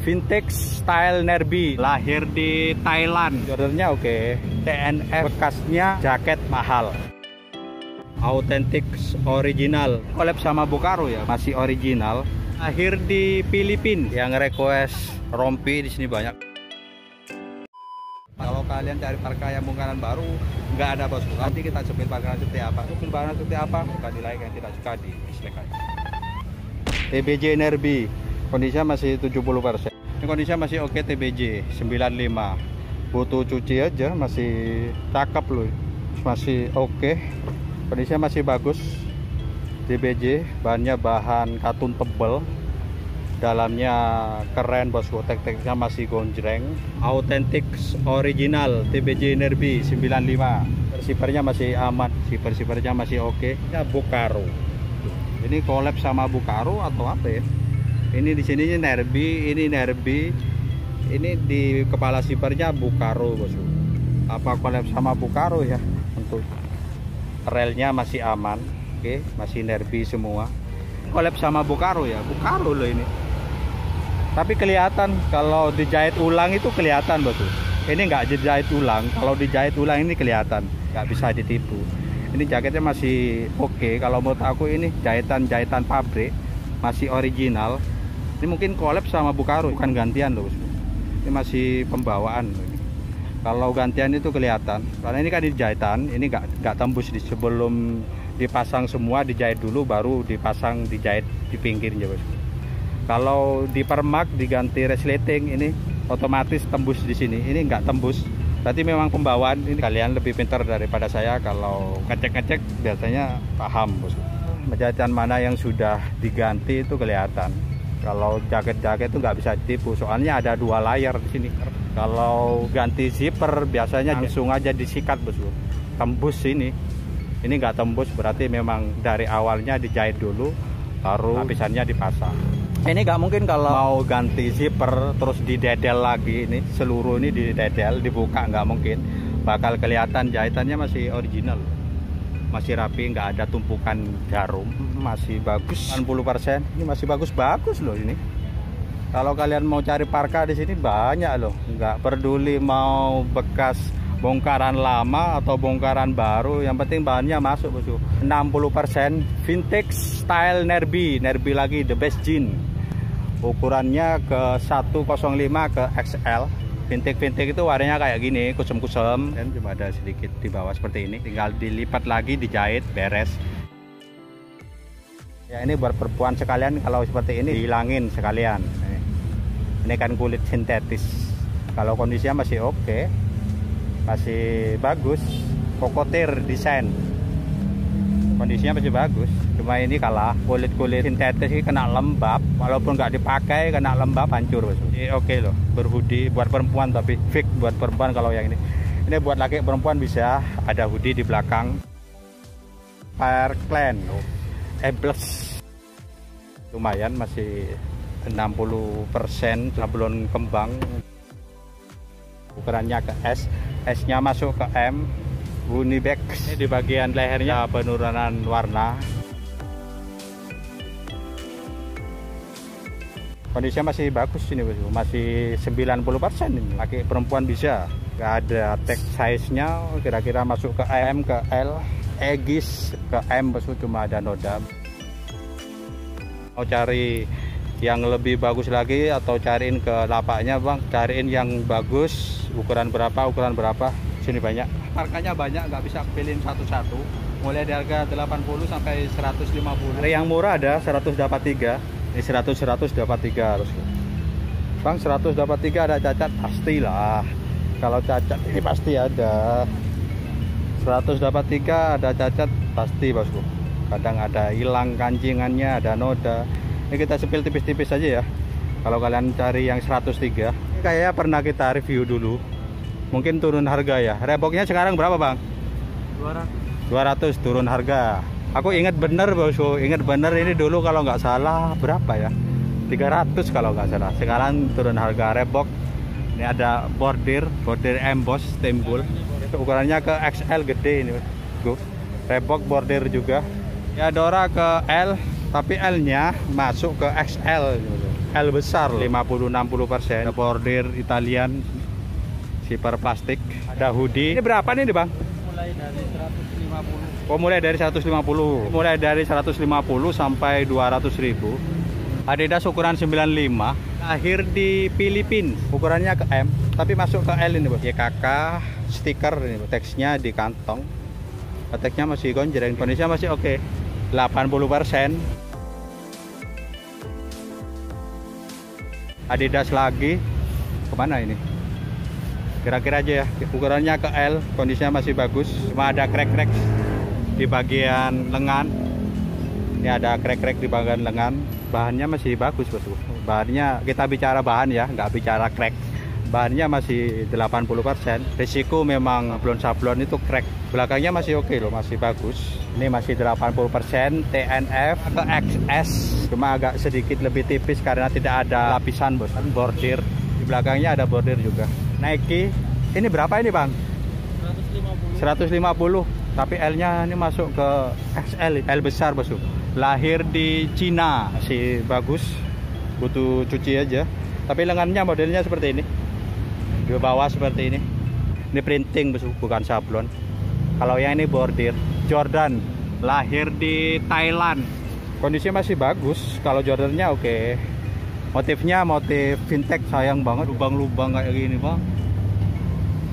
vintage style Nerby, lahir di Thailand. Ordernya oke. TNF, bekasnya jaket mahal. Authentic original, collab sama Bucaro ya, masih original. Lahir di Filipina. Yang request rompi di sini banyak. Kalau kalian cari parka yang bongkaran baru, nggak ada bosku. Nanti kita sepil parkaran seperti apa, suka di like, yang tidak suka di dislike aja. TBJ Nerby, kondisinya masih 70%. Ini kondisinya masih oke. TBJ 95, butuh cuci aja, masih cakep loh, masih oke. Kondisinya masih bagus. TBJ, bahannya bahan katun tebal, dalamnya keren bosku, tek-teknya masih gonjreng. Authentic original TBJ Nerby 95. Sipernya masih aman, sipernya masih oke. Ya Bucaro. Ini collab sama Bucaro atau apa ya? Ini di sini Nerby, ini Nerby. Ini di kepala sipernya Bucaro bosku. Apa collab sama Bucaro ya? Untuk relnya masih aman, oke, masih Nerby semua. Collab sama Bucaro ya, Bucaro loh ini. Tapi kelihatan kalau dijahit ulang itu kelihatan bosku. Ini nggak dijahit ulang, kalau dijahit ulang ini kelihatan, nggak bisa ditipu. Ini jaketnya masih oke. Kalau menurut aku ini jahitan pabrik, masih original. Ini mungkin collab sama Bucaro, bukan gantian loh bosku. Ini masih pembawaan. Kalau gantian itu kelihatan, karena ini kan dijahitan, ini nggak tembus sebelum dipasang semua, dijahit dulu baru dipasang, dijahit di pinggirnya bosku. Kalau di permak diganti resleting, ini otomatis tembus di sini, ini nggak tembus. Berarti memang pembawaan. Ini kalian lebih pintar daripada saya, kalau ngecek biasanya paham bosku. Jahitan mana yang sudah diganti itu kelihatan. Kalau jaket-jaket itu nggak bisa ditipu, soalnya ada 2 layer di sini. Kalau ganti zipper biasanya langsung aja disikat bosku, tembus ini nggak tembus, berarti memang dari awalnya dijahit dulu baru lapisannya dipasang. Ini nggak mungkin kalau mau ganti zipper terus didedel lagi, ini seluruh ini didedel dibuka, nggak mungkin. Bakal kelihatan jahitannya masih original, masih rapi, nggak ada tumpukan jarum, masih bagus. 60% ini masih bagus loh ini. Kalau kalian mau cari parka di sini banyak loh, nggak peduli mau bekas bongkaran lama atau bongkaran baru, yang penting bahannya masuk bosku. 60% vintage style Nerby lagi the best jean. Ukurannya ke 105 ke XL. Vintage itu warnanya kayak gini, kusem-kusem, dan cuma ada sedikit di bawah seperti ini. Tinggal dilipat lagi, dijahit, beres. Ya ini buat perempuan sekalian, kalau seperti ini dihilangin sekalian. Ini kan kulit sintetis. Kalau kondisinya masih oke, masih bagus. Kokotir desain, kondisinya masih bagus. Cuma ini kalah, kulit sintetis ini kena lembab. Walaupun nggak dipakai, kena lembab hancur. Ini oke loh, berhoodie buat perempuan, tapi fix buat perempuan. Kalau yang ini buat laki perempuan bisa. Ada hoodie di belakang. Fire Clan Plus, lumayan, masih 60% sablon kembang. Ukurannya ke S, S-nya masuk ke M. Unibex. Ini di bagian lehernya penurunan warna. Kondisinya masih bagus ini bosku, masih 90% ini. Laki perempuan bisa. Gak ada tag size-nya, kira-kira masuk ke M, ke L. Egis ke M bosku, cuma ada noda. Mau cari yang lebih bagus lagi atau cariin ke lapaknya bang, cariin yang bagus. Ukuran berapa sini banyak, harganya banyak, nggak bisa pilih satu-satu. Mulai dari harga 80 sampai 150. Yang murah ada 100 dapat 3. Ini 100 dapat 3 harus bang. 100 dapat 3 ada cacat pastilah. Kalau cacat ini pasti ada. 100 dapat 3 ada cacat pasti bosku. Kadang ada hilang kancingannya, ada noda. Ini kita sepil tipis-tipis aja ya. Kalau kalian cari yang 103, ini kayaknya pernah kita review dulu. Mungkin turun harga ya. Reeboknya sekarang berapa bang? 200 turun harga. Aku ingat bener bosku, ingat bener ini dulu kalau nggak salah berapa ya? 300 kalau nggak salah. Sekarang turun harga. Reebok. Ini ada bordir emboss timbul. Ukurannya ke XL gede ini. Reebok bordir juga. Ya Dora ke L, tapi L-nya masuk ke XL. L besar 50-60%. Ada bordir Italian, zipper plastik, ada hoodie. Ini berapa nih Bang? Mulai dari 150. Oh, mulai dari 150. Mulai dari 150 sampai 200.000. Adidas ukuran 95, lahir di Filipina. Ukurannya ke M, tapi masuk ke L ini, Bos. YKK, stiker ini, teksnya di kantong. Teksnya masih gonjreng, kondisinya masih oke. 80%. Adidas lagi. Kemana ini? Kira-kira aja ya. Ukurannya ke L, kondisinya masih bagus. Cuma ada crack-crack di bagian lengan. Ini ada crack-crack di bagian lengan. Bahannya masih bagus, Bos. Bahannya, kita bicara bahan ya, nggak bicara crack. Bahannya masih 80%. Risiko memang sablon-sablon itu crack. Belakangnya masih oke loh, masih bagus. Ini masih 80%. TNF ke XS. Cuma agak sedikit lebih tipis karena tidak ada lapisan, Bos. Bordir. Di belakangnya ada bordir juga. Nike, ini berapa ini Bang? 150. Tapi L-nya ini masuk ke XL, L besar, Bos. Lahir di Cina, masih bagus. Butuh cuci aja. Tapi lengannya modelnya seperti ini. Di bawah seperti ini. Ini printing, Bos, bukan sablon. Kalau yang ini bordir. Jordan, lahir di Thailand. Kondisinya masih bagus. Kalau Jordannya oke. Motifnya motif vintage, sayang banget lubang-lubang kayak gini Bang.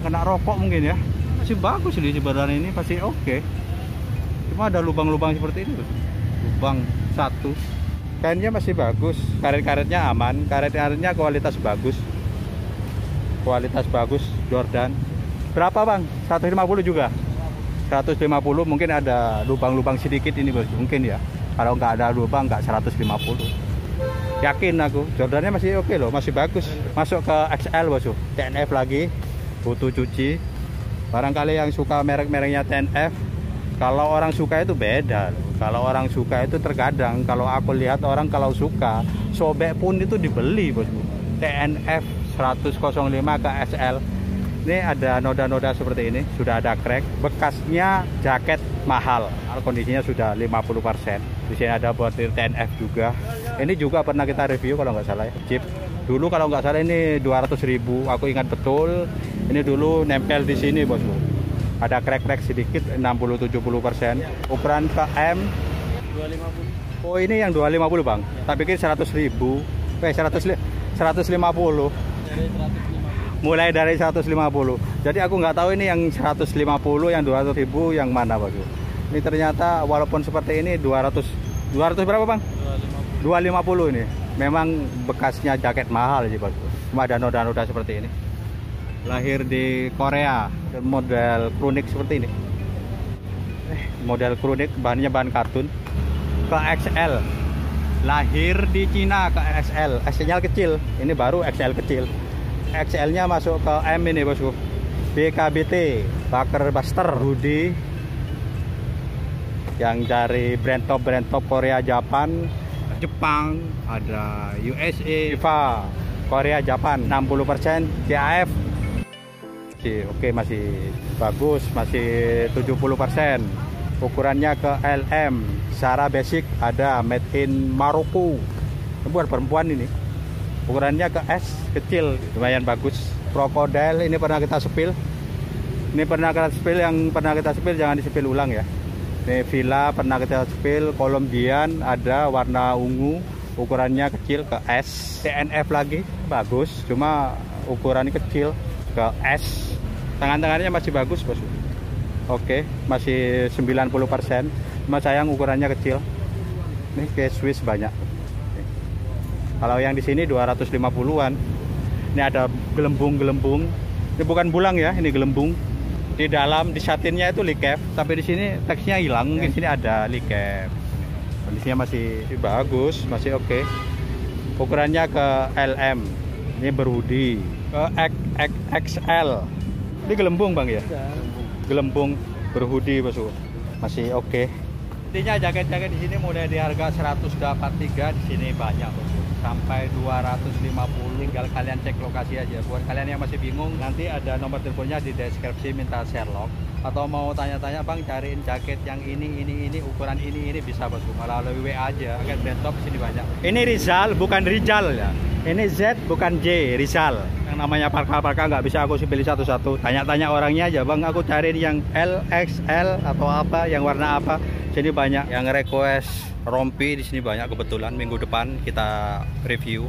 Kena rokok mungkin ya. Masih bagus di badan ini, pasti oke. Cuma ada lubang-lubang seperti ini, lubang satu. Kainnya masih bagus, karet-karetnya aman, karet-karetnya kualitas bagus. Kualitas bagus Jordan. Berapa Bang? 150 juga? 150, mungkin ada lubang-lubang sedikit ini Bos, mungkin ya. Kalau nggak ada lubang nggak 150. Yakin aku, Jordannya masih oke loh, masih bagus. Masuk ke XL Bos. TNF lagi, butuh cuci. Barangkali yang suka merek-mereknya TNF, kalau orang suka itu beda loh. Kalau orang suka itu terkadang, kalau aku lihat orang kalau suka, sobek pun itu dibeli Bos. TNF 105 ke SL. Ini ada noda-noda seperti ini, sudah ada crack. Bekasnya jaket mahal, kondisinya sudah 50%. Di sini ada bordir TNF juga. Ini juga pernah kita review kalau nggak salah ya, Jeep. Dulu kalau nggak salah ini 200.000, aku ingat betul. Ini dulu nempel di sini Bos. Ada crack-crack sedikit, 60-70%. Ukuran ke M 250. Oh, ini yang 250 Bang. Tak pikir 100.000. 150. Dari 150. Mulai dari 150. Jadi aku nggak tahu ini yang 150, yang 200.000 yang mana Bang. Ini ternyata walaupun seperti ini 200 berapa Bang? 250 ini. Memang bekasnya jaket mahal sih Bang. Cuma ada noda-noda seperti ini. Lahir di Korea, model kronik seperti ini. Model kronik, bahannya bahan kartun. Ke XL. Lahir di Cina ke XL. XL kecil. Ini baru XL kecil. XL-nya masuk ke M ini Bosku. BKBT, Baker Buster hoodie yang dari brand top Korea, Jepang, ada USA, FIFA, Korea, Jepang 60%, CAF. Oke, masih bagus, masih 70%. Ukurannya ke LM, secara basic ada made in Maroko. Ini buat perempuan ini. Ukurannya ke S, kecil, lumayan bagus. Crocodile ini pernah kita sepil. Ini pernah kita sepil, yang pernah kita sepil jangan disepil ulang ya. Ini Villa pernah kita sepil. Colombian ada warna ungu, ukurannya kecil ke S. TNF lagi bagus, cuma ukurannya kecil ke S. Tangan-tangannya masih bagus Bos. Oke, masih 90%. Cuma sayang ukurannya kecil. Ini kayak Swiss banyak. Kalau yang di sini 250-an. Ini ada gelembung-gelembung. Ini bukan bulang ya, ini gelembung. Di dalam di satinnya itu likep, tapi di sini teksnya hilang. Mungkin sini ada likep. Kondisinya masih bagus, masih oke. Ukurannya ke LM. Ini berhoodie. Ke XL. Ini gelembung Bang ya? Gelembung berhoodie Bos. Masih oke. Intinya jaket-jaket di sini mulai di harga 183, di sini banyak Bos. sampai 250. Tinggal kalian cek lokasi aja. Buat kalian yang masih bingung, nanti ada nomor teleponnya di deskripsi, minta Sherlock. Atau mau tanya-tanya, Bang, cariin jaket yang ini, ukuran ini bisa bosku. Melalui WA aja. Pakai desktop sini banyak. Ini Rizal, bukan Rijal ya. Ini Z bukan J, Rizal. Yang namanya parka-parka nggak bisa aku pilih satu-satu. Tanya-tanya orangnya aja, Bang, aku cariin yang L, XL atau apa, yang warna apa. Sini banyak yang request rompi, di sini banyak, kebetulan minggu depan kita review.